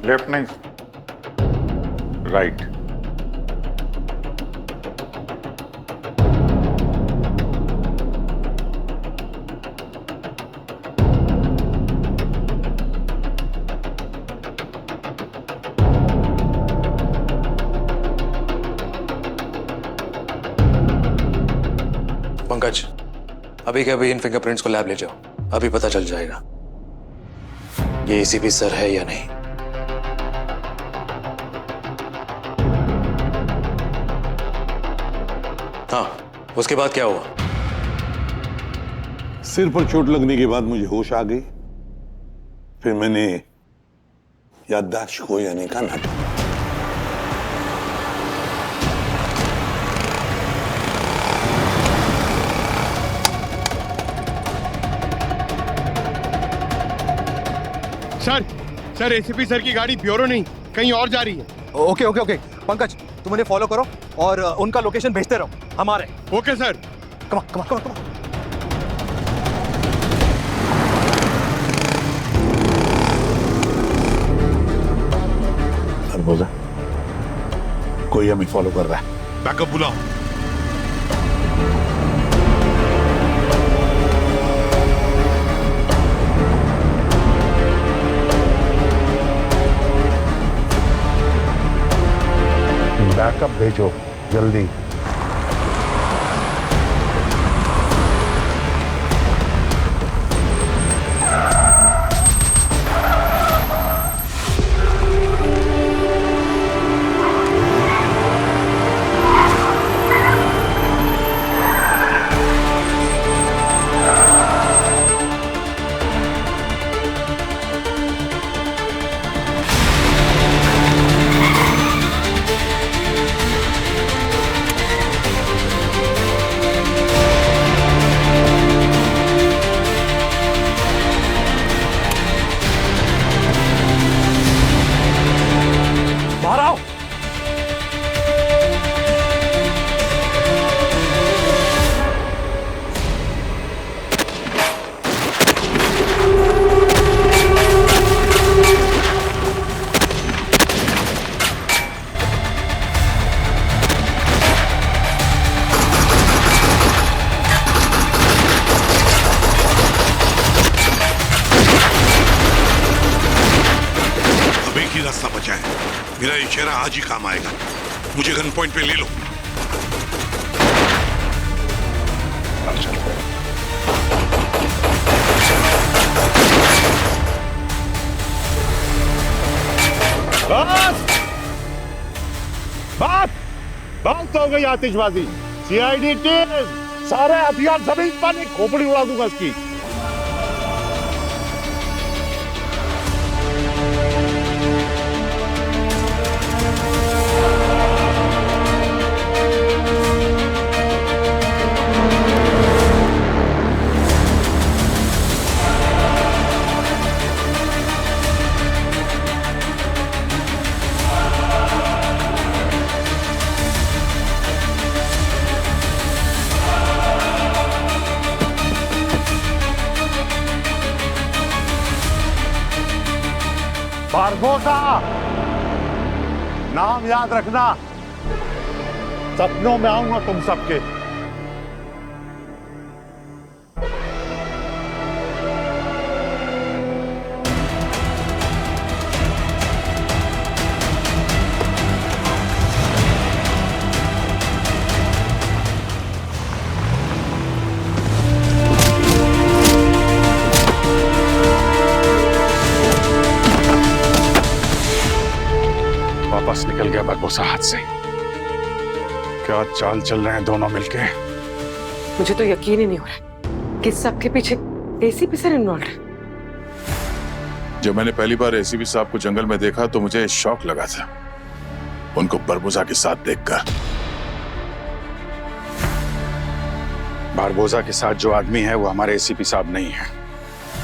Left नहीं, right. Pankaj, अभी के अभी इन फिंगरप्रिंट्स को लैब ले जाओ। अभी पता चल जाएगा ये एसीपी सर है या नहीं। हाँ, उसके बाद क्या हुआ? सिर पर चोट लगने के बाद मुझे होश आ गई। फिर मैंने याददाश्त खो जाने का नाटक। सर एसीपी सर की गाड़ी ब्यूरो नहीं कहीं और जा रही है। ओके ओके ओके पंकज, तुम उन्हें फॉलो करो और उनका लोकेशन भेजते रहो हमारे। Okay sir. Come on come on come on. बोला कोई हमें फॉलो कर रहा है। बैकअप बुलाओ। बैकअप भेजो जल्दी। बाहर आओ। अब एक ही रास्ता बचा है। मेरा ये चेहरा आज ही काम आएगा। मुझे गन पॉइंट पे ले लो। बहुत हो गई आतिशबाजी। सीआईडी टीम, सारे हथियार जमीन पर, एक खोपड़ी उड़ा दूंगा इसकी। बारबोसा, नाम याद रखना। सपनों में आऊंगा तुम सबके। वापस निकल गया बारबोसा हाथ से। क्या चाल चल रहे हैं दोनों मिलके। मुझे तो यकीन ही नहीं हो रहा कि सबके पीछे एसीपी सर इन्वॉल्व है। जब मैंने पहली बार एसीपी साहब को जंगल में देखा तो मुझे शौक लगा था उनको बारबोसा के साथ देखकर। बारबोसा के साथ जो आदमी है वो हमारे एसीपी साहब नहीं है।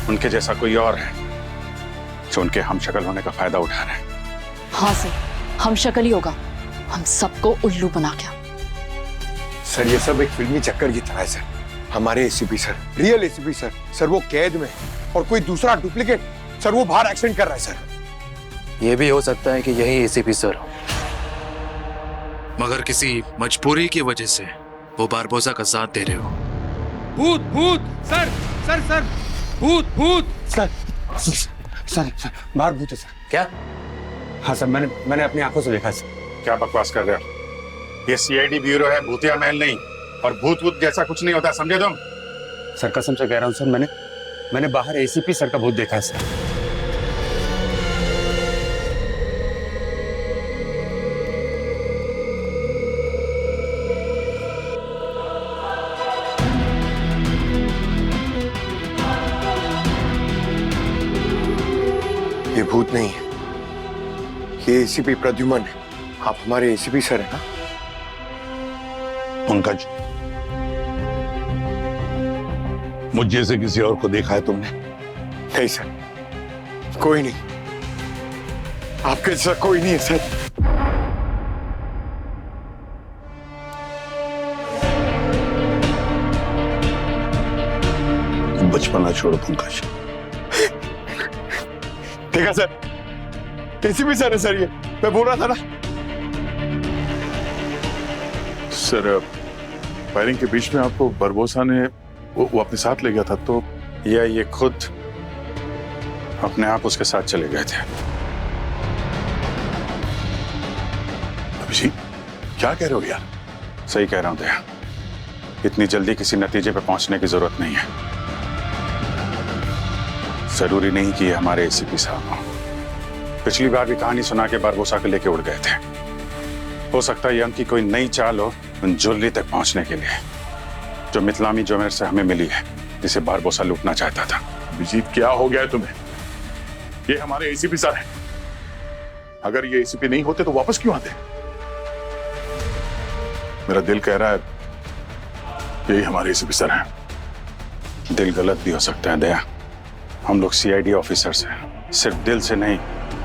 उनके जैसा कोई और है जो उनके हमशक्ल होने का फायदा उठा रहे हैं। हाँ सर, हम शक्ल ही होगा, हम सबको उल्लू बना के। सर ये सब एक फिल्मी चक्कर की तरह है सर। हमारे ACP sir, real ACP sir, sir वो कैद में है और कोई दूसरा डुप्लीकेट सर वो बाहर एक्सीडेंट कर रहा है सर। ये भी हो सकता है कि यही एसीपी सर हो, मगर किसी मजबूरी की वजह से वो बारबोसा का साथ दे रहे हो। भूत भूत सर सर सर भूत भूत सर बाहर भूत है सर। क्या? हाँ सर, मैंने अपनी आंखों से देखा सर। क्या बकवास कर रहे हो? ये सीआईडी ब्यूरो है, भूतिया महल नहीं। और भूत भूत जैसा कुछ नहीं होता, समझे तुम? सर कसम से कह रहा हूँ सर, मैंने बाहर एसीपी सर का भूत देखा है सर। ये भूत नहीं है, ये एसीपी प्रद्युमन है। आप हमारे एसीपी सर हैं ना? पंकज, मुझ जैसे किसी और को देखा है तुमने? नहीं सर, कोई नहीं। आपके जैसा कोई नहीं है सर। बचपना छोड़ो पंकज। देखा सर, एसीपी सर है सर, ये मैं बोल रहा था ना। सर, फायरिंग के बीच में आपको बरबोसा ने वो अपने साथ ले गया था तो? या ये खुद अपने आप उसके साथ चले गए थे? अभिजीत, क्या कह रहे हो यार? सही कह रहा हूं दया, इतनी जल्दी किसी नतीजे पे पहुंचने की जरूरत नहीं है। जरूरी नहीं कि ये हमारे एसीपी साहब हों। पिछली बार भी कहानी सुना के बारबोसा को लेके उड़ गए थे। हो सकता है ये उनकी कोई नई चाल हो उन ज्वेलरी तक पहुंचने के लिए, जो मितलामी ज्वेलर से हमें मिली है, जिसे बारबोसा लूटना चाहता था। अभिजीत, क्या हो गया है तुम्हें? ये हमारे एसीपी सर हैं। अगर ये एसीपी नहीं होते तो वापस क्यों आते? मेरा दिल कह रहा है यही हमारे एसीपी सर हैं। दिल गलत भी हो सकता है दया, हम लोग सीआईडी ऑफिसर्स हैं। सिर्फ दिल से नहीं,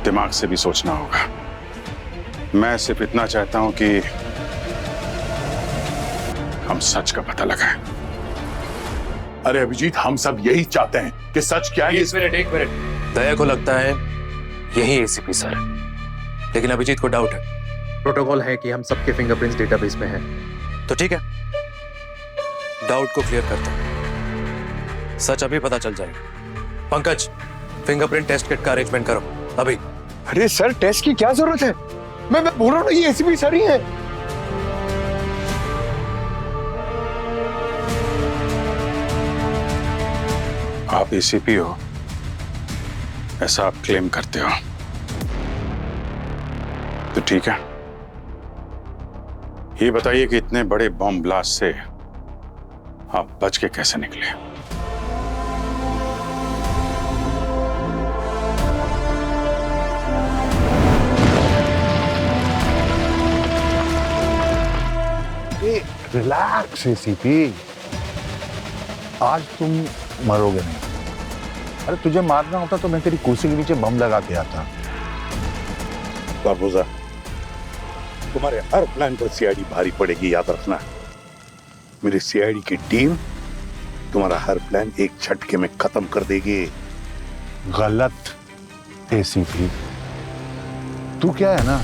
दिमाग से भी सोचना होगा। मैं सिर्फ इतना चाहता हूं कि हम सच का पता लगाएं। अरे अभिजीत, हम सब यही चाहते हैं कि सच क्या है। एक मिनट। दया को लगता है यही एसीपी सर है, लेकिन अभिजीत को डाउट है। प्रोटोकॉल है कि हम सबके फिंगरप्रिंट्स डेटाबेस में हैं। तो ठीक है, डाउट को क्लियर करते हैं। सच अभी पता चल जाएगा। पंकज, फिंगरप्रिंट टेस्ट किट का अरेंजमेंट करो अभी। अरे सर, टेस्ट की क्या जरूरत है? मैं बोल रहा हूँ ना, ये एसीपी सर ही है। आप एसीपी हो ऐसा आप क्लेम करते हो, तो ठीक है। ये बताइए कि इतने बड़े बॉम्ब ब्लास्ट से आप बच के कैसे निकले? रिलैक्स एसीपी, आज तुम मरोगे नहीं। अरे तुझे मारना होता तो मैं तेरी कुर्सी के नीचे बम लगा के आता। बारबोसा, तुम्हारे हर प्लान पर सीआईडी भारी पड़ेगी, याद रखना। मेरी सीआईडी की टीम तुम्हारा हर प्लान एक झटके में खत्म कर देगी। गलत एसीपी, तू क्या है ना,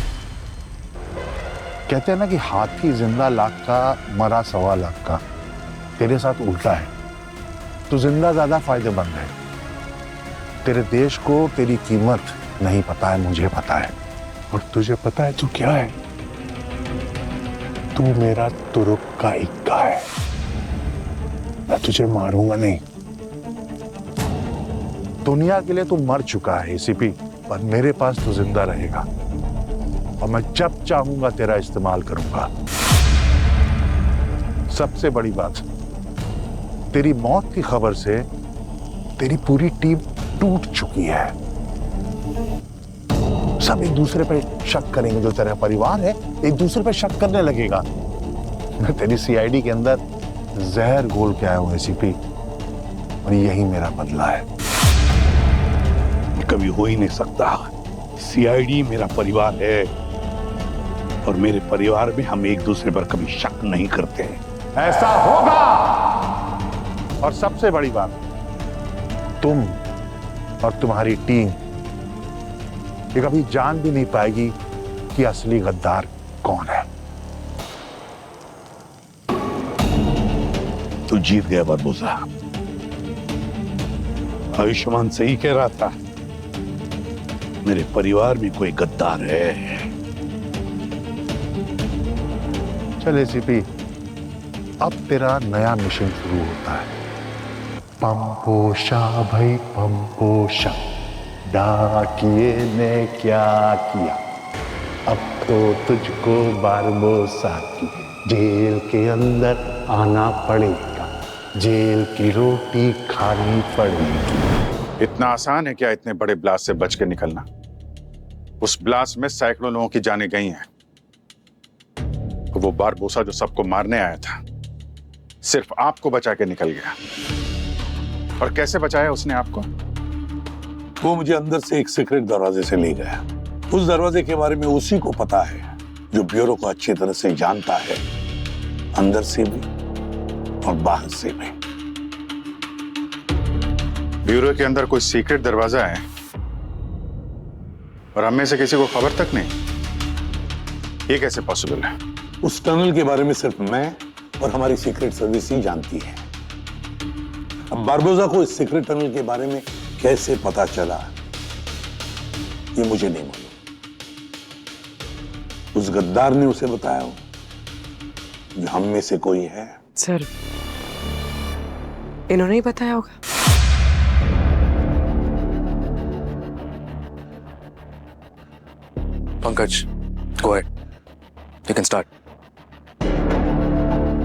कहते हैं ना कि हाथी जिंदा लाख का, मरा 1.25 लाख का। तेरे साथ उल्टा है, तू जिंदा ज्यादा फायदेमंद है। तेरे देश को तेरी कीमत नहीं पता है, मुझे पता है। और तुझे पता है तू क्या है? तू मेरा तुरुप का इक्का है। मैं तुझे मारूंगा नहीं। दुनिया के लिए तू मर चुका है एसीपी, पर मेरे पास तू जिंदा रहेगा और मैं जब चाहूंगा तेरा इस्तेमाल करूंगा। सबसे बड़ी बात, तेरी मौत की खबर से तेरी पूरी टीम टूट चुकी है। सब एक दूसरे पे शक करेंगे, जो तेरा परिवार है एक दूसरे पे शक करने लगेगा। मैं तेरी सीआईडी के अंदर जहर घोल के आया हूं एसीपी, और यही मेरा बदला है। कभी हो ही नहीं सकता। सीआईडी मेरा परिवार है और मेरे परिवार में हम एक दूसरे पर कभी शक नहीं करते। ऐसा होगा। और सबसे बड़ी बात, तुम और तुम्हारी टीम ये कभी जान भी नहीं पाएगी कि असली गद्दार कौन है। तू जीत गया बारबोसा। आयुष्मान सही कह रहा था, मेरे परिवार में कोई गद्दार है। चल एसीपी, अब तेरा नया मिशन शुरू होता है। पंपोशा भाई पंपोशा, डाकिए ने क्या किया, अब तो तुझको बारबोसा की जेल के अंदर आना पड़ेगा, जेल की रोटी खानी पड़ेगी। इतना आसान है क्या इतने बड़े ब्लास्ट से बच के निकलना? उस ब्लास्ट में सैकड़ों लोगों की जानें गई हैं। वो बारबोसा जो सबको मारने आया था, सिर्फ आपको बचा के निकल गया। और कैसे बचाया उसने आपको? वो मुझे अंदर से एक सीक्रेट दरवाजे से ले गया। उस दरवाजे के बारे में उसी को पता है जो ब्यूरो को अच्छी तरह से जानता है, अंदर से भी और बाहर से भी। ब्यूरो के अंदर कोई सीक्रेट दरवाजा है और हम में से किसी को खबर तक नहीं? ये कैसे पॉसिबल है? उस टनल के बारे में सिर्फ मैं और हमारी सीक्रेट सर्विस ही जानती है। अब बारबोसा को इस सीक्रेट टनल के बारे में कैसे पता चला, ये मुझे नहीं मालूम। उस गद्दार ने उसे बताया हो जो हम में से कोई है। सर, इन्होंने ही बताया होगा। Pankaj, go ahead. You can start.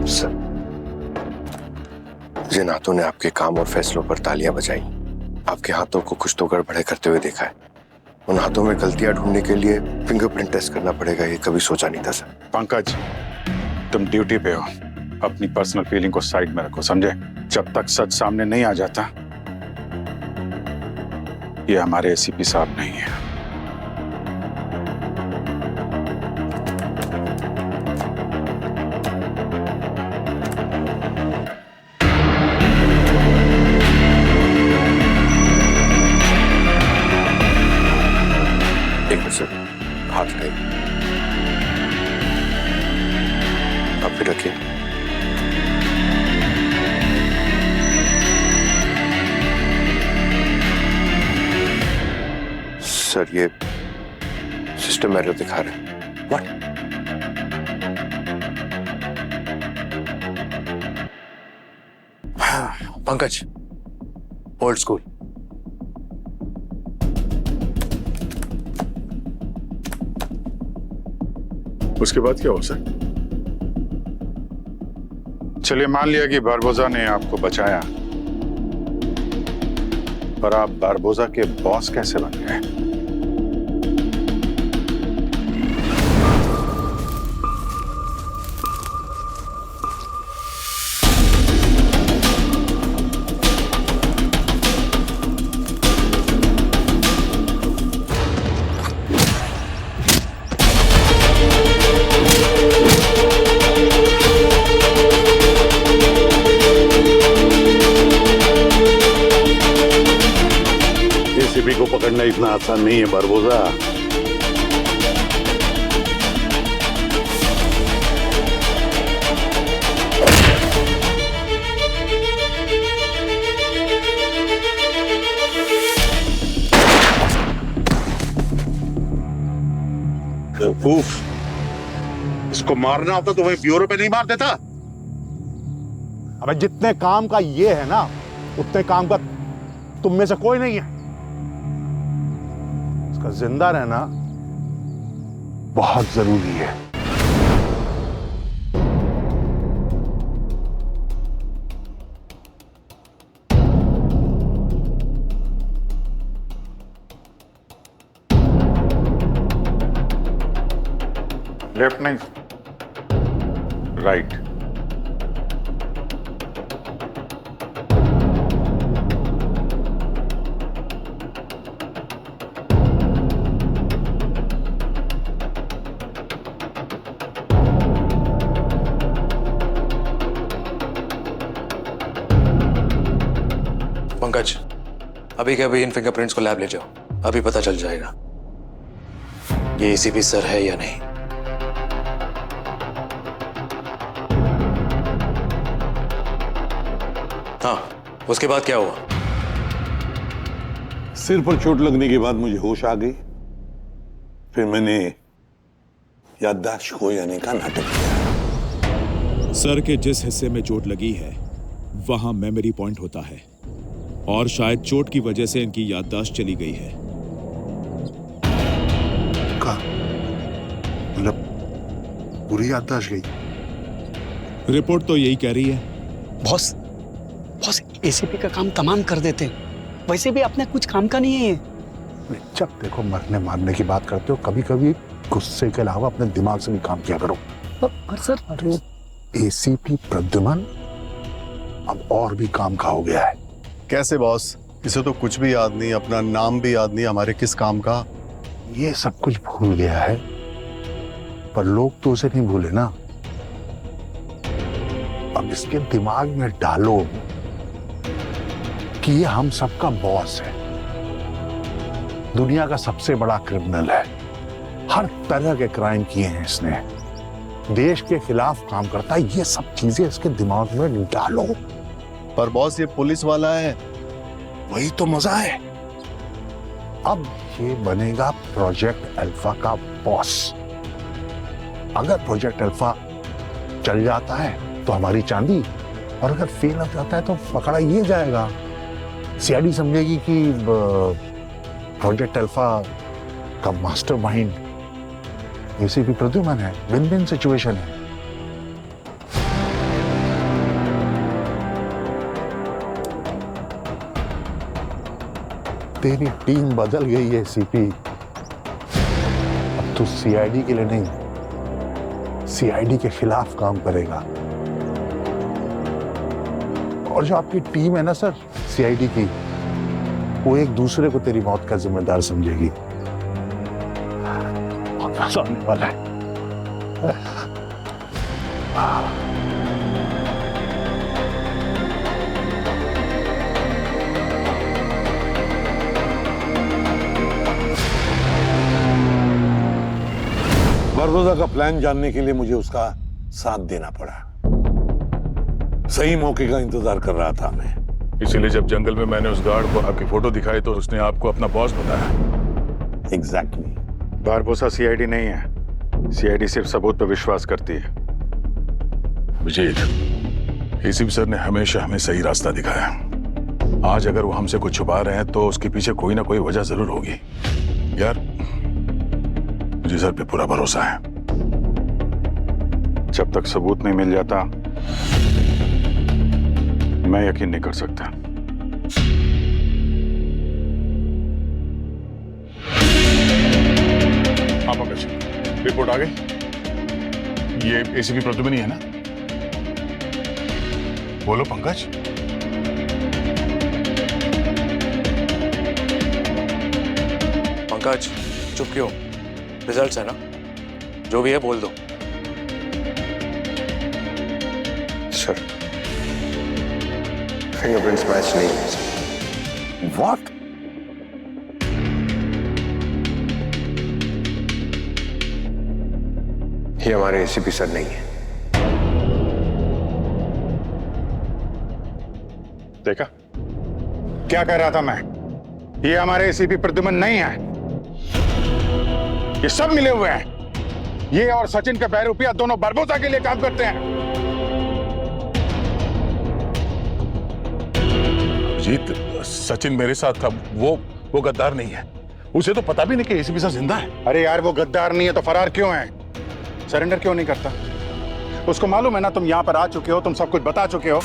Sir, जिन हाथों ने आपके काम और फैसलों पर तालियां बजाई, आपके हाथों को कुछ तो गड़बड़े करते हुए देखा है। उन हाथों में गलतियां ढूंढने के लिए फिंगरप्रिंट टेस्ट करना पड़ेगा, ये कभी सोचा नहीं था सर। पंकज, तुम ड्यूटी पे हो, अपनी पर्सनल फीलिंग को साइड में रखो, समझे? जब तक सच सामने नहीं आ जाता, ये हमारे एसीपी साहब नहीं है। सर, हाथ नहीं, आप भी रखिए। सर, ये सिस्टम एरर दिखा रहा है। What? Pankaj, old school. उसके बाद क्या हो सर? चलिए, मान लिया कि बारबोसा ने आपको बचाया, पर आप बारबोसा के बॉस कैसे बन गए? एसीपी को पकड़ना इतना आसान नहीं है बारबोसा। बेवकूफ, इसको मारना होता तो वही ब्यूरो पे नहीं मार देता। अबे जितने काम का ये है ना, उतने काम का तुम में से कोई नहीं है। इसका जिंदा रहना बहुत जरूरी है। लेफ्ट नहीं, राइट। पंकज, अभी के अभी इन फिंगरप्रिंट्स को लैब ले जाओ, अभी पता चल जाएगा। ये एसीपी सर है या नहीं। हाँ, उसके बाद क्या हुआ? सिर पर चोट लगने के बाद मुझे होश आ गई। फिर मैंने याददाश्त खो जाने का नाटक किया। सर के जिस हिस्से में चोट लगी है वहां मेमोरी पॉइंट होता है और शायद चोट की वजह से इनकी याददाश्त चली गई है। मतलब पूरी याददाश्त गई? रिपोर्ट तो यही कह रही है। बॉस बॉस एसीपी का काम तमाम कर देते, वैसे भी अपने कुछ काम का नहीं है। जब देखो मरने मारने की बात करते हो, कभी कभी गुस्से के अलावा अपने दिमाग से भी काम किया करो। और सर, अरे एसीपी प्रद्युमन अब और भी काम का हो गया है। कैसे बॉस? इसे तो कुछ भी याद नहीं, अपना नाम भी याद नहीं, हमारे किस काम का। ये सब कुछ भूल गया है, पर लोग तो उसे नहीं भूले ना। अब इसके दिमाग में डालो कि ये हम सबका बॉस है, दुनिया का सबसे बड़ा क्रिमिनल है, हर तरह के क्राइम किए हैं इसने, देश के खिलाफ काम करता है। ये सब चीजें इसके दिमाग में डालो। पर बॉस ये पुलिस वाला है। वही तो मजा है। अब ये बनेगा प्रोजेक्ट अल्फा का बॉस। अगर प्रोजेक्ट अल्फा चल जाता है तो हमारी चांदी, और अगर फेल हो जाता है तो पकड़ा ये जाएगा। सीआईडी समझेगी कि प्रोजेक्ट अल्फा का मास्टरमाइंड एसीपी प्रद्युमन है। विन विन सिचुएशन है। तेरी टीम बदल गई है सीपी। अब तू सीआईडी के लिए नहीं, सीआईडी के खिलाफ काम करेगा। और जो आपकी टीम है ना सर सीआईडी की, वो एक दूसरे को तेरी मौत का जिम्मेदार समझेगी। बहुत मजा आने वाला है। बारबोसा का प्लान जानने के लिए मुझे उसका साथ देना पड़ा। सही मौके का इंतजार कर रहा था मैं। इसीलिए जब जंगल में मैंने उस गार्ड को आपकी फोटो दिखाई तो उसने आपको अपना बॉस बताया। एग्जैक्टली। बारबोसा सीआईडी नहीं है, सीआईडी सिर्फ सबूत पर विश्वास करती है। विजीत, एसीपी सर ने हमेशा हमें सही रास्ता दिखाया। आज अगर वो हमसे कुछ छुपा रहे हैं तो उसके पीछे कोई ना कोई वजह जरूर होगी। यार मुझे सर पे पूरा भरोसा है। जब तक सबूत नहीं मिल जाता मैं यकीन नहीं कर सकता। हाँ पंकज, रिपोर्ट आ गई। ये एसीपी प्रद्युमन ही है ना? बोलो पंकज। पंकज चुप क्यों? रिजल्ट्स है ना, जो भी है बोल दो। सर फिंगरप्रिंट्स मैच नहीं है। व्हाट? ये हमारे एसीपी सर नहीं है। देखा क्या कह रहा था मैं? ये हमारे एसीपी प्रद्युमन नहीं है। ये सब मिले हुए हैं। ये और सचिन के बहरूपिया दोनों बारबोसा के लिए काम करते हैं। जीत, सचिन मेरे साथ था। वो गद्दार नहीं है। उसे तो पता भी नहीं कि एसीपी सर जिंदा है। अरे यार वो गद्दार नहीं है तो फरार क्यों है? सरेंडर क्यों नहीं करता? उसको मालूम है ना तुम यहां पर आ चुके हो, तुम सब कुछ बता चुके हो।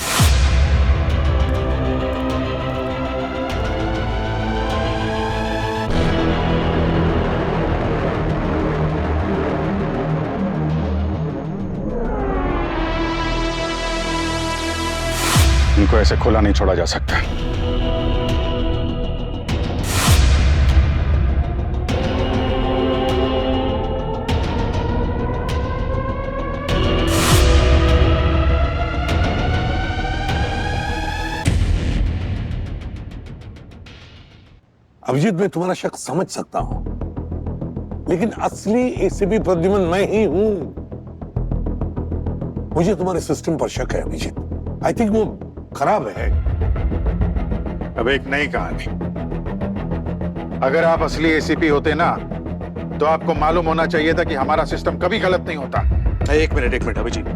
इनको ऐसे खुला नहीं छोड़ा जा सकता। अभिजीत, मैं तुम्हारा शक समझ सकता हूं, लेकिन असली एसीपी प्रद्युमन मैं ही हूं। मुझे तुम्हारे सिस्टम पर शक है अभिजीत। आई थिंक वो खराब है। अब एक नई कहानी। अगर आप असली एसीपी होते ना तो आपको मालूम होना चाहिए था कि हमारा सिस्टम कभी गलत नहीं होता। एक मिनट अभिजीत,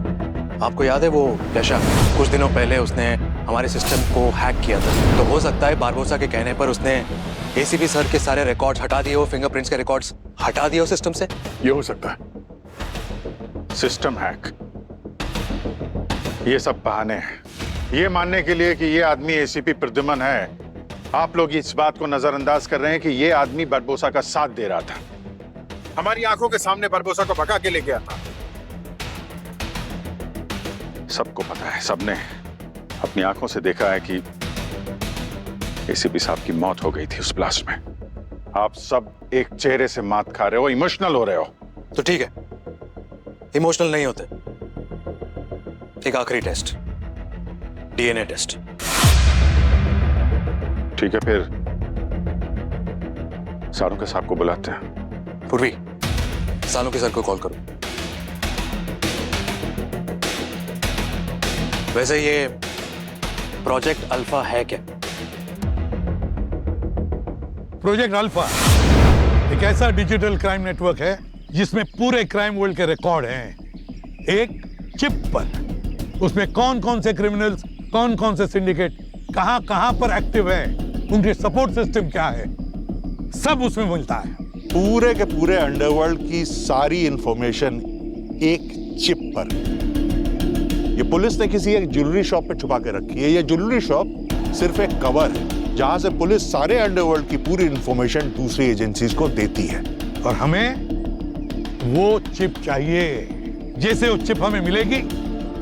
आपको याद है वो यशा कुछ दिनों पहले उसने हमारे सिस्टम को हैक किया था, तो हो सकता है बारबोसा के कहने पर उसने एसीपी सर के सारे रिकॉर्ड्स हटा दिए हो, फिंगरप्रिंट्स के रिकॉर्ड्स हटा दिए हो सिस्टम से। ये हो सकता है। सिस्टम हैक, ये सब बहाने हैं ये मानने के लिए कि ये आदमी एसीपी प्रद्युमन है। आप लोग इस बात को नजरअंदाज कर रहे हैं कि ये आदमी बारबोसा का साथ दे रहा था, हमारी आंखों के सामने बारबोसा को भगा के ले गया था। सबको पता है, सबने अपनी आंखों से देखा है कि एसीपी साहब की मौत हो गई थी उस ब्लास्ट में। आप सब एक चेहरे से मात खा रहे हो, इमोशनल हो रहे हो। तो ठीक है, इमोशनल नहीं होते। एक आखिरी टेस्ट, डीएनए टेस्ट। ठीक है, फिर सारू साहब को बुलाते हैं। पूर्वी, सालुंके सर को कॉल करो। वैसे ये प्रोजेक्ट अल्फा है क्या? प्रोजेक्ट अल्फा एक ऐसा डिजिटल क्राइम नेटवर्क है जिसमें पूरे क्राइम वर्ल्ड के रिकॉर्ड हैं एक चिप पर। उसमें कौन कौन से क्रिमिनल्स, कौन कौन से सिंडिकेट कहां कहां पर एक्टिव है, उनके सपोर्ट सिस्टम क्या है, सब उसमें मिलता है। पूरे के पूरे अंडरवर्ल्ड की सारी इंफॉर्मेशन एक चिप पर। ये पुलिस ने किसी एक ज्वेलरी शॉप पे छुपा के रखी है। ये ज्वेलरी शॉप सिर्फ एक कवर है जहां से पुलिस सारे अंडरवर्ल्ड की पूरी इंफॉर्मेशन दूसरी एजेंसीज को देती है। और हमें वो चिप चाहिए। जैसे वो चिप हमें मिलेगी,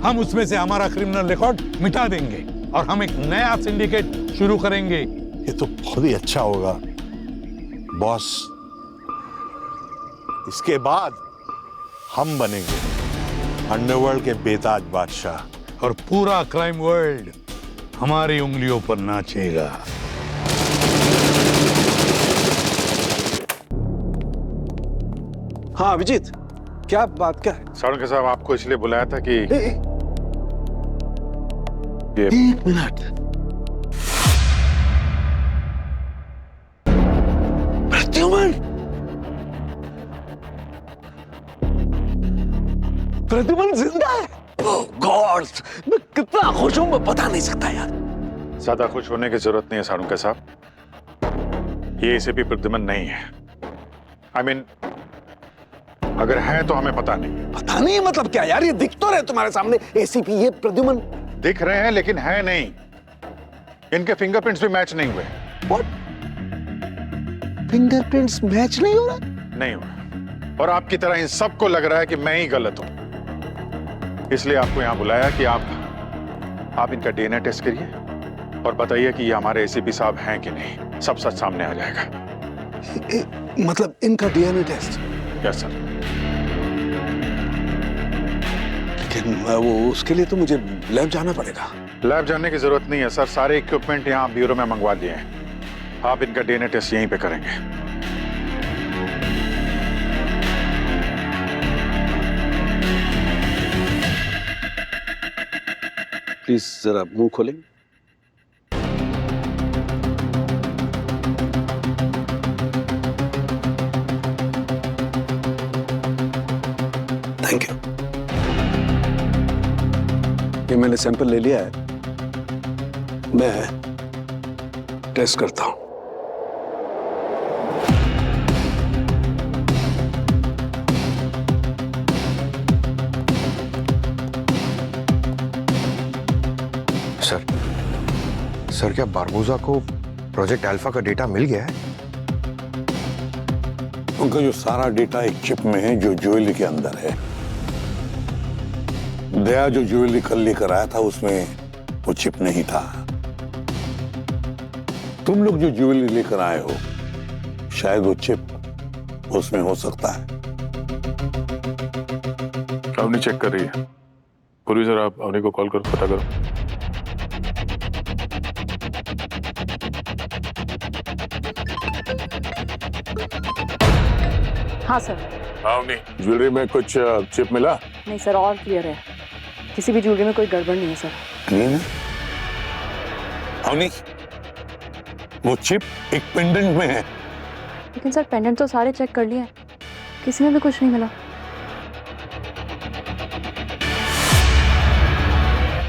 हम उसमें से हमारा क्रिमिनल रिकॉर्ड मिटा देंगे और हम एक नया सिंडिकेट शुरू करेंगे। ये तो बहुत ही अच्छा होगा बॉस। इसके बाद हम बनेंगे अंडरवर्ल्ड के बेताज बादशाह और पूरा क्राइम वर्ल्ड हमारी उंगलियों पर नाचेगा। हाँ अभिजीत, क्या बात क्या है? सारू साहब, आपको इसलिए बुलाया था कि एक मिनट। प्रद्युमन, प्रद्युमन जिंदा है। ओह गॉड, मैं कितना खुश हूं मैं बता नहीं सकता यार। ज्यादा खुश होने की जरूरत नहीं है सारू साहब। ये एसीपी प्रद्युमन नहीं है। I mean, अगर है तो हमें पता नहीं। पता नहीं मतलब क्या यार? ये दिख तो रहे तुम्हारे सामने एसीपी, ये प्रद्युमन दिख रहे हैं लेकिन है नहीं। इनके फिंगरप्रिंट्स भी मैच नहीं हुए। What? फिंगरप्रिंट्स मैच नहीं हो रहा? नहीं हुआ। और आपकी तरह इन सबको लग रहा है कि मैं ही गलत हूं। इसलिए आपको यहां बुलाया कि आप इनका डीएनए टेस्ट करिए और बताइए कि ये हमारे एसीपी साहब हैं कि नहीं। सब सच सामने आ जाएगा। मतलब इनका डीएनए टेस्ट? Yes sir. लेकिन वो उसके लिए तो मुझे लैब जाना पड़ेगा। लैब जाने की जरूरत नहीं है सर, सारे इक्विपमेंट यहाँ ब्यूरो में मंगवा दिए हैं। आप इनका डीएनए टेस्ट यहीं पे करेंगे। प्लीज जरा मुंह खोलें। Thank you. ये मैंने सैंपल ले लिया है, मैं टेस्ट करता हूं। सर क्या बारबोसा को प्रोजेक्ट अल्फा का डेटा मिल गया है? उनका जो सारा डेटा एक चिप में है जो ज्वेलरी के अंदर है। दया जो ज्वेलरी कल लेकर आया था उसमें वो चिप नहीं था। तुम लोग जो ज्वेलरी लेकर आए हो शायद वो चिप उसमें हो सकता है। अवनी चेक कर रही है। पूर्वी सर, आप अवनी को कॉल करो, पता करो। हाँ सर। अवनी, ज्वेलरी में कुछ चिप मिला? नहीं सर, और क्लियर है, किसी भी ज्वेलरी में कोई गड़बड़ नहीं है सर। क्लीन है? अवनी, वो चिप एक पेंडेंट में है। लेकिन सर पेंडेंट तो सारे चेक कर लिए हैं, किसी में भी कुछ नहीं मिला।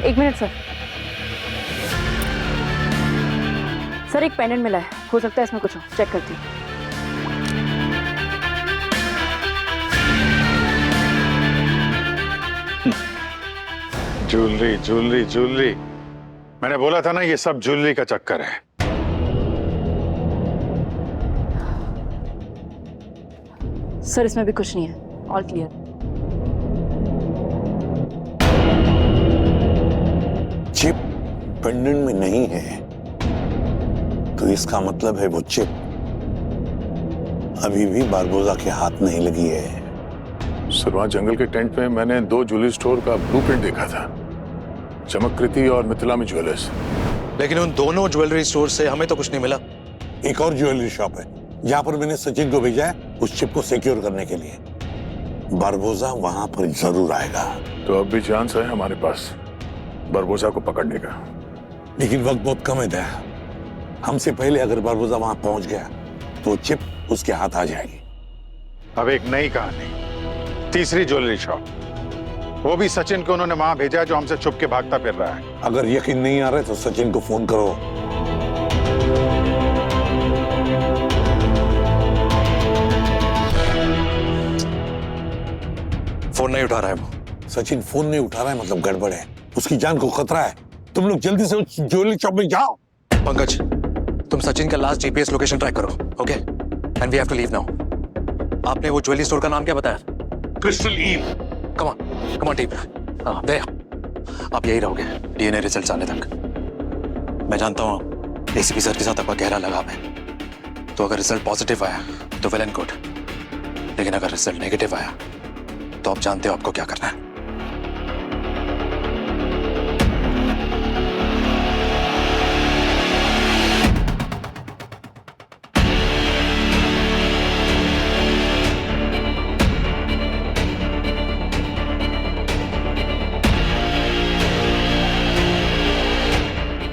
एक मिनट सर। सर एक पेंडेंट मिला है, हो सकता है इसमें कुछ हो, चेक करती हूँ। ज्वेलरी ज्वेलरी ज्वेलरी, मैंने बोला था ना ये सब ज्वेलरी का चक्कर है। सर इसमें भी कुछ नहीं है, ऑल क्लियर। चिप पेंडेंट में नहीं है तो इसका मतलब है वो चिप अभी भी बारबोसा के हाथ नहीं लगी है। सर वहां जंगल के टेंट में मैंने 2 ज्वेलरी स्टोर का ब्लूप्रिंट देखा था, चमकृति और मिथिला में ज्वेलर्स। लेकिन उन दोनों ज्वेलरी स्टोर से हमें तो कुछ नहीं मिला। एक और ज्वेलरी शॉप है जहां पर मैंने सचिन को भेजा है उस चिप को सिक्योर करने के लिए। बारबोसा वहां पर जरूर आएगा। तो अब भी चांस है हमारे पास बारबोसा को पकड़ने का। लेकिन वक्त बहुत कम है दया। हमसे पहले अगर बारबोसा वहां पहुंच गया तो चिप उसके हाथ आ जाएगी। अब एक नई कहानी, तीसरी ज्वेलरी शॉप, वो भी सचिन को उन्होंने वहां भेजा जो हमसे छुप के भागता फिर रहा है। अगर यकीन नहीं आ रहा है तो सचिन को फोन करो। फोन नहीं उठा रहा है वो। सचिन फोन नहीं उठा रहा है मतलब गड़बड़ है, उसकी जान को खतरा है। तुम लोग जल्दी से उस ज्वेलरी शॉप में जाओ। पंकज, तुम सचिन का लास्ट जीपीएस लोकेशन ट्रैक करो, okay? And we have to leave now. आपने वो ज्वेलरी स्टोर का नाम क्या बताया? Crystal Eve. Come on team. हाँ दया, आप यही रहोगे डीएनए रिजल्ट आने तक। मैं जानता हूँ एसीपी सर के साथ आपका गहरा लगाव है, तो अगर रिजल्ट पॉजिटिव आया तो वेल एंड गुड, लेकिन अगर रिजल्ट नेगेटिव आया तो आप जानते हो आपको क्या करना है।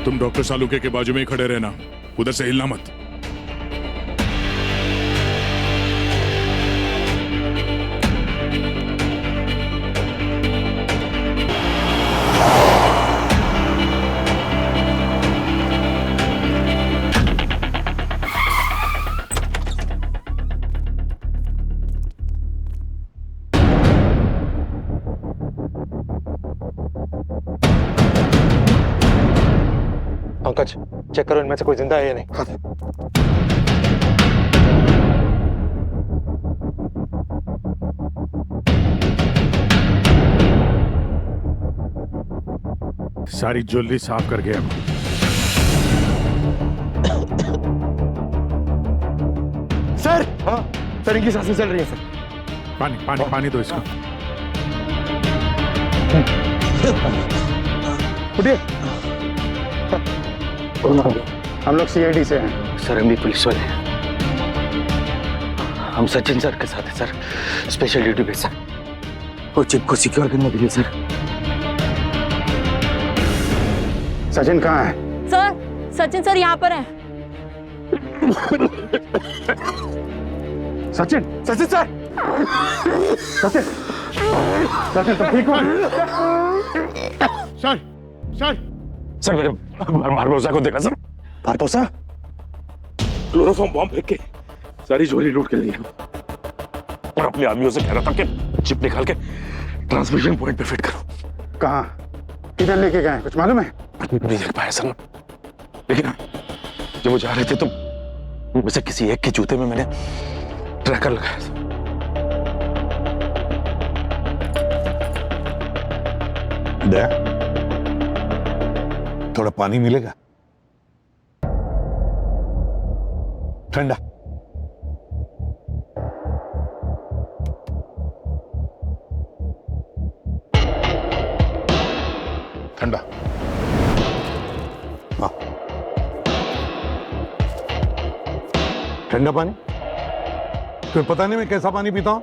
तुम डॉक्टर सालुके के बाजू में ही खड़े रहना, उधर से हिलना मत। पंकज, चेक करो इनमें से कोई जिंदा है या नहीं। सारी ज्वेलरी साफ कर गया। सर, हाँ सर, इनकी सांसें चल रही है सर। पानी पानी पानी दो इसको। उठिए। हम लोग सीआईडी से हैं। सर हम भी पुलिस वाले हैं। हम सचिन सर के साथ हैं सर, स्पेशल ड्यूटी पे सर। वो चिप को सिक्योर करने के लिए सर। सचिन कहाँ है? सर सचिन सर यहाँ पर हैं। सचिन, सचिन सर, सचिन, सचिन तुम ठीक हो? सर, सर, सर मैंने बारबोसा को देखा सर। बारबोसा क्लोरोफॉर्म बॉम्ब फेंक के सारी ज्वेलरी लूट के लिए और अपने आदमियों से कह रहा था कि चिप निकाल के ट्रांसमिशन पॉइंट पे फिट करो। कहाँ, किधर लेके गए कुछ मालूम है? नहीं देख पाया सर, लेकिन जब वो जा रहे थे तो उनमें से किसी एक के जूते में मैंने ट्रैकर लगाया था। दया, थोड़ा पानी मिलेगा? ठंडा। ठंडा। हाँ, ठंडा पानी। फिर पता नहीं मैं कैसा पानी पीता हूँ।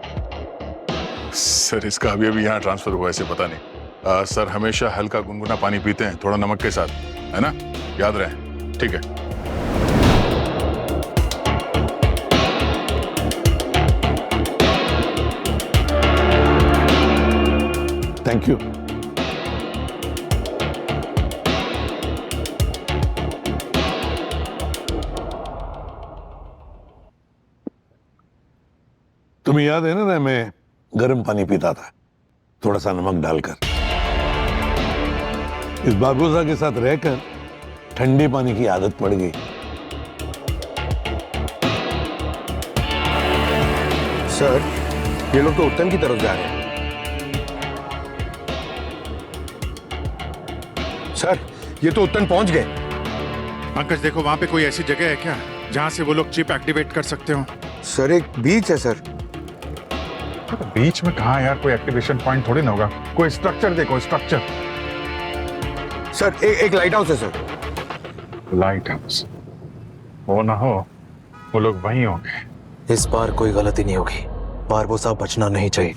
सर इसका अभी अभी यहाँ ट्रांसफर हुआ है, इसे पता नहीं। सर हमेशा हल्का गुनगुना पानी पीते हैं, थोड़ा नमक के साथ, है ना? याद रहे, ठीक है? Thank you. तुम्हें याद है ना मैं गर्म पानी पीता था, थोड़ा सा नमक डालकर। इस बारबोसा के साथ रहकर ठंडे पानी की आदत पड़ गई। सर, ये लोग तो उत्तन की तरफ जा रहे हैं। सर, ये तो उत्तन पहुंच गए। पंकज देखो, वहां पे कोई ऐसी जगह है क्या जहां से वो लोग चिप एक्टिवेट कर सकते हो? सर, एक बीच है सर। बीच में कहा यार, कोई एक्टिवेशन पॉइंट थोड़ी ना होगा। कोई स्ट्रक्चर देखो, स्ट्रक्चर। सर, एक लाइट हाउस है सर। Light house? वो ना हो वो लोग वहीं होंगे। इस बार कोई गलती नहीं होगी, बारबोसा बचना नहीं चाहिए।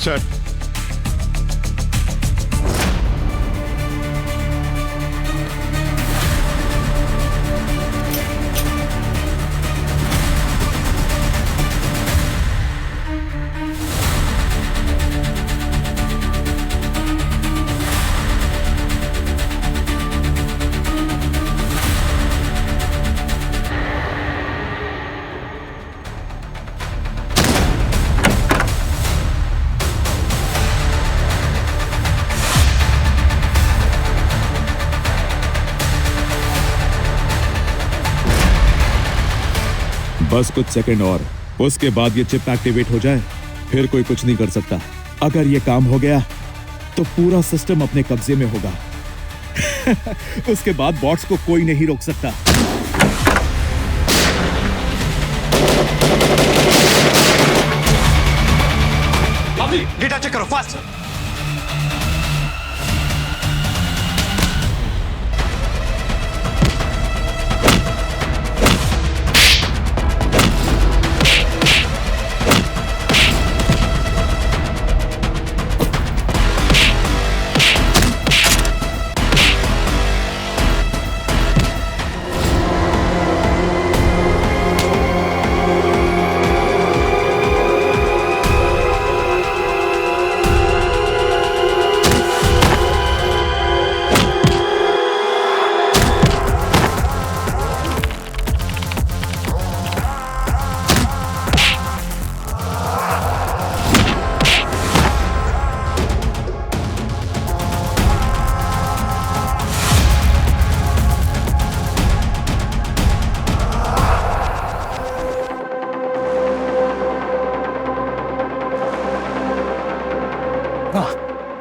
सर, बस कुछ सेकंड और, उसके बाद ये चिप एक्टिवेट हो जाए, फिर कोई कुछ नहीं कर सकता। अगर ये काम हो गया तो पूरा सिस्टम अपने कब्जे में होगा। उसके बाद बॉट्स को कोई नहीं रोक सकता। डेटा चेक करो फास्ट।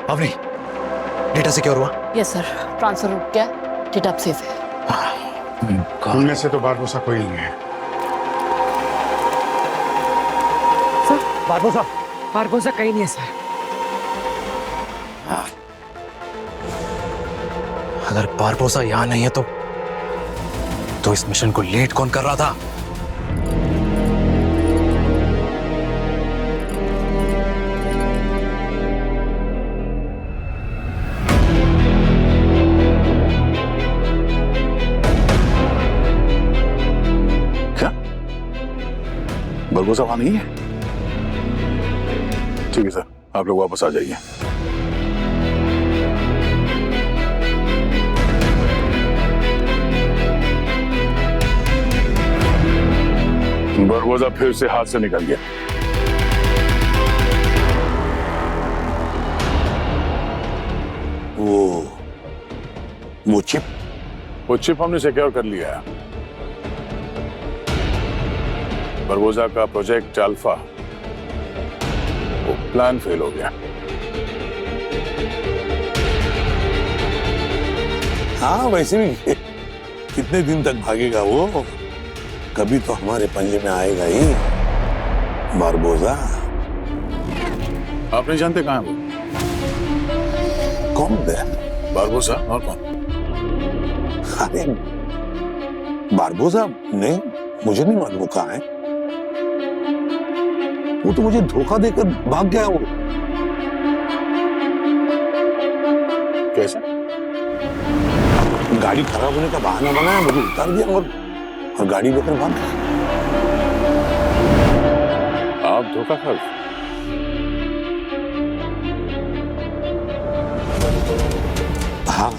अवनी, डेटा सिक्योर हुआ? यस सर, ट्रांसफर रुक गया, डेटा अब सेफ है। उनमें से तो बारबोसा कोई नहीं है। सर, बारबोसा कहीं नहीं है सर। अगर बारबोसा यहां नहीं है तो इस मिशन को लीड कौन कर रहा था? बारबोसा वहां नहीं है? ठीक है सर, आप लोग वापस आ जाइए। बारबोसा फिर से हाथ से निकल गया। वो चिप? वो चिप हमने सिक्योर कर लिया है। बरबोसा का प्रोजेक्ट अल्फा वो प्लान फेल हो गया। हाँ वैसे भी कितने दिन तक भागेगा वो, कभी तो हमारे पंजे में आएगा ही बारबोसा। आप नहीं जानते कहाँ है वो? कौन है बारबोसा और कौन? अरे बारबोसा नहीं, मुझे नहीं मालूम कहाँ है। वो तो मुझे धोखा देकर भाग गया वो। कैसे? गाड़ी खराब होने का बहाना बनाया, मुझे उतार दिया और गाड़ी लेकर भाग गया। आप धोखा खा गए? हाँ,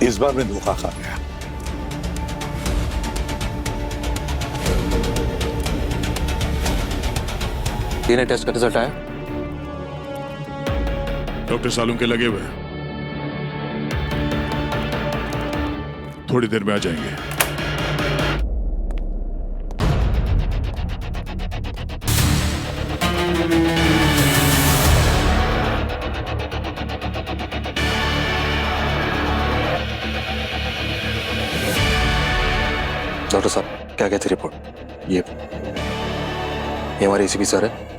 इस बार मैं धोखा खा गया। डीएनए टेस्ट का रिजल्ट आया? डॉक्टर सालून के लगे हुए हैं, थोड़ी देर में आ जाएंगे। डॉक्टर साहब क्या कहती रिपोर्ट? ये हमारे एसीपी सर है।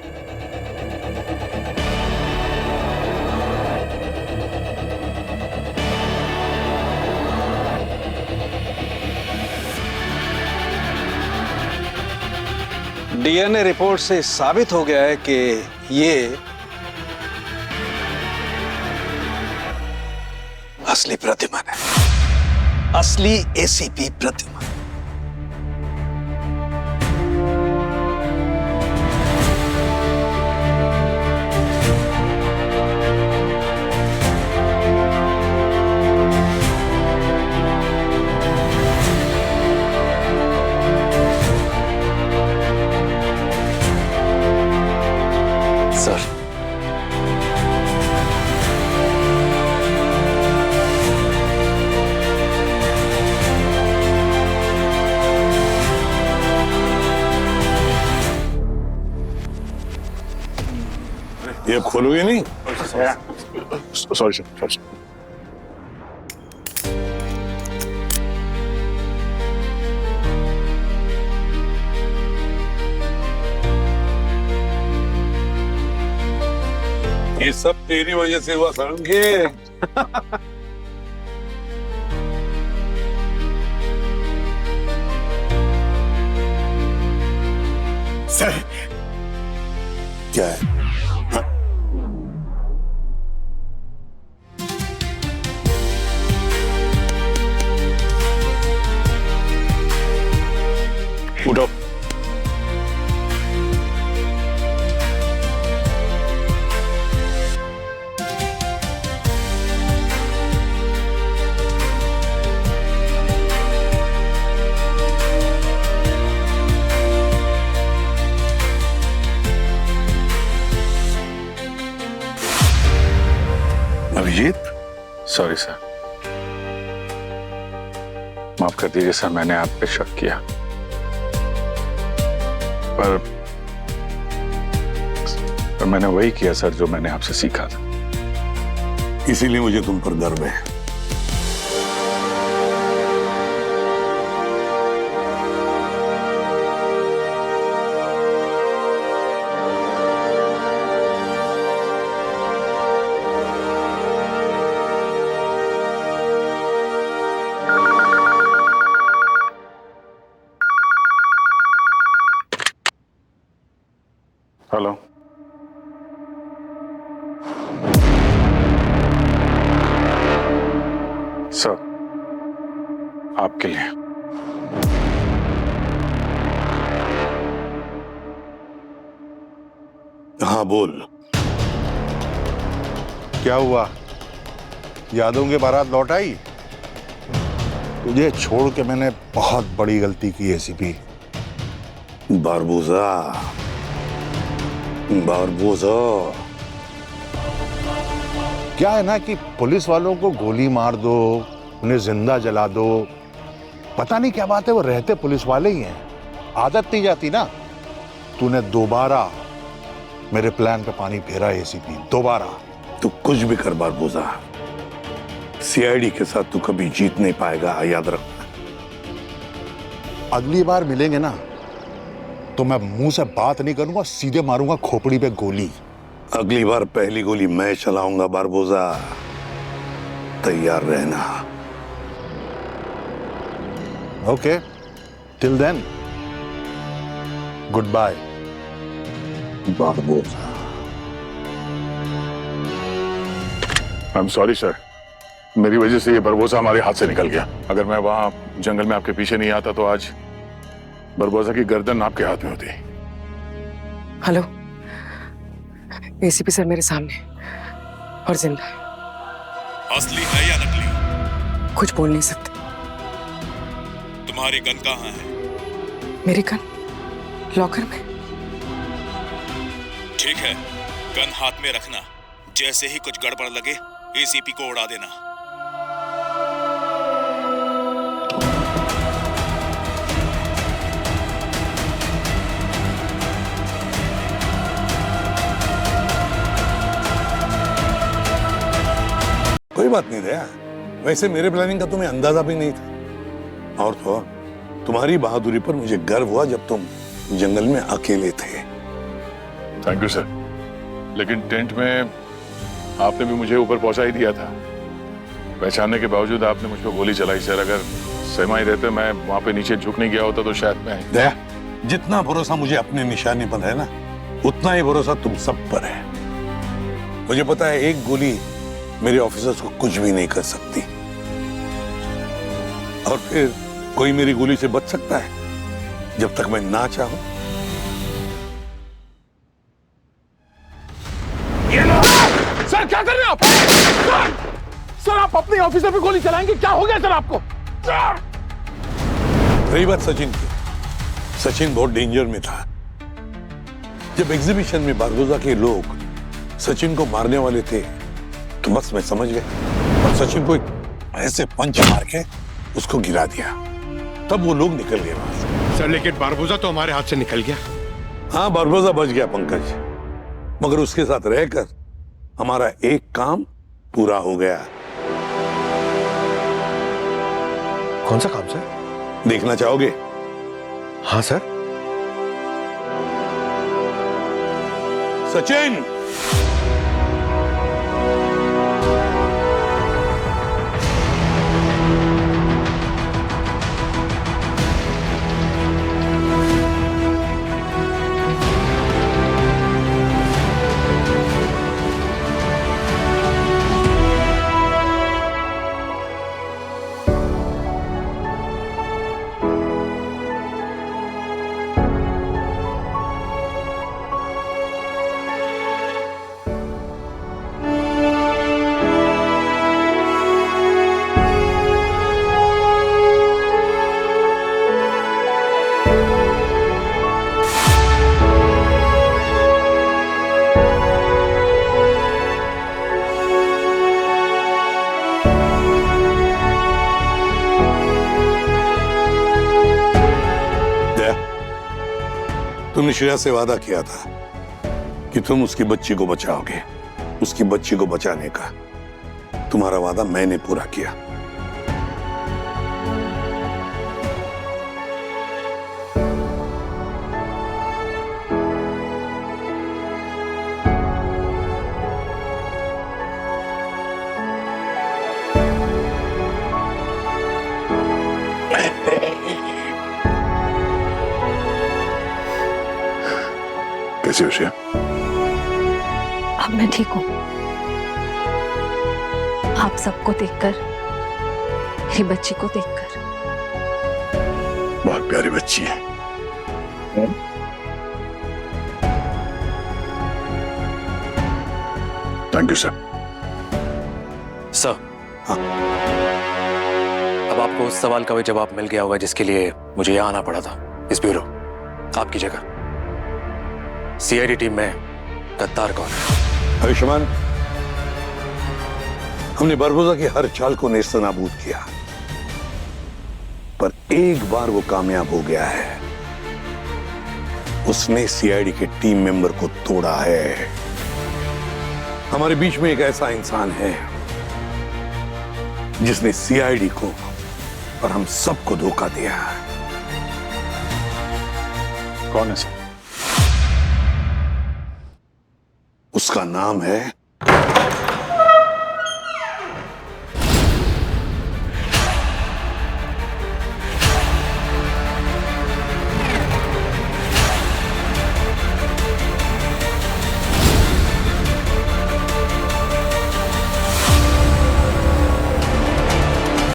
डीएनए रिपोर्ट से साबित हो गया है कि ये असली प्रतिमान है, असली एसीपी प्रतिमान। सर ये खोलोगे नहीं? Sorry sir. ये सब तेरी वजह से हुआ समझे। सर क्या है? उठो। अभिजीत, सॉरी सर, माफ कर दीजिए सर, मैंने आप पे शक किया, पर मैंने वही किया सर जो मैंने आपसे सीखा था। इसीलिए मुझे तुम पर गर्व है। हेलो, सर आपके लिए। हाँ बोल। क्या हुआ? यादों के बारात लौट आई? तुझे छोड़ के मैंने बहुत बड़ी गलती की एसीपी। Barbosa, Barbosa. क्या है ना कि पुलिस वालों को गोली मार दो, उन्हें जिंदा जला दो, पता नहीं क्या बात है, वो रहते पुलिस वाले ही हैं। आदत नहीं जाती ना। तूने दोबारा मेरे प्लान पे पानी फेरा एसीपी, दोबारा। तू कुछ भी कर बारबोसा, सीआईडी के साथ तू कभी जीत नहीं पाएगा, याद रखना। अगली बार मिलेंगे ना तो मैं मुंह से बात नहीं करूंगा, सीधे मारूंगा खोपड़ी पे गोली। अगली बार पहली गोली मैं चलाऊंगा बारबोसा, तैयार रहना। Okay, till then good bye Barbosa. I am sorry sir, मेरी वजह से ये बरबोसा हमारे हाथ से निकल गया। अगर मैं वहां जंगल में आपके पीछे नहीं आता तो आज बरबोसा की गर्दन आपके हाथ में होती। हेलो, एसीपी सर मेरे सामने और जिंदा है। असली है या नकली? कुछ बोल नहीं सकते। तुम्हारी गन कहाँ है? मेरी गन लॉकर में। ठीक है, गन हाथ में रखना, जैसे ही कुछ गड़बड़ लगे एसीपी को उड़ा देना। कोई बात नहीं दया, वैसे मेरे प्लानिंग का तुम्हें अंदाजा भी नहीं था। और तो तुम्हारी बहादुरी पर मुझे गर्व हुआ जब तुम जंगल में अकेले थे। थैंक यू सर, लेकिन टेंट में आपने भी मुझे ऊपर पहुंचा ही दिया था। पहचानने के बावजूद आपने मुझको गोली चलाई सर। अगर सहमा ही रहते, मैं वहां पे नीचे झुक नहीं गया होता तो शायद मैं। दया, जितना भरोसा मुझे अपने निशाने पर है ना, उतना ही भरोसा तुम सब पर है। मुझे पता है एक गोली मेरे ऑफिसर्स को कुछ भी नहीं कर सकती, और फिर कोई मेरी गोली से बच सकता है जब तक मैं ना चाहूं। सर क्या कर रहे हैं आप? सर आप अपने ऑफिसर पे गोली चलाएंगे? क्या हो गया सर आपको? रही बात सचिन की, सचिन बहुत डेंजर में था। जब एग्जीबिशन में बारबोसा के लोग सचिन को मारने वाले थे तो बस मैं समझ गया, और सचिन को एक ऐसे पंच मार के उसको गिरा दिया। तब वो लोग निकल गए वहां से। सर लेकिन बारबोसा तो हमारे हाथ से निकल गया। हाँ, बारबोसा बच गया पंकज, मगर उसके साथ रहकर हमारा एक काम पूरा हो गया। कौन सा काम सर? देखना चाहोगे? हाँ सर। सचिन, तुमने श्रेया से वादा किया था कि तुम उसकी बच्ची को बचाओगे। उसकी बच्ची को बचाने का तुम्हारा वादा मैंने पूरा किया। कैसी हो श्रेया? अब मैं ठीक हूँ। आप सबको देखकर, मेरी बच्ची को देखकर। बहुत प्यारी बच्ची है। Thank you sir. सर, हाँ, अब आपको उस सवाल का भी जवाब मिल गया होगा जिसके लिए मुझे यहाँ आना पड़ा था इस ब्यूरो आपकी जगह। सीआईडी टीम में गद्दार कौन है? आयुष्मान, हमने बारबोसा की हर चाल को नेस्तनाबूद किया, पर एक बार वो कामयाब हो गया है उसने सीआईडी के टीम मेंबर को तोड़ा है। हमारे बीच में एक ऐसा इंसान है जिसने सीआईडी को और हम सबको धोखा दिया। कौन है सर? उसका नाम है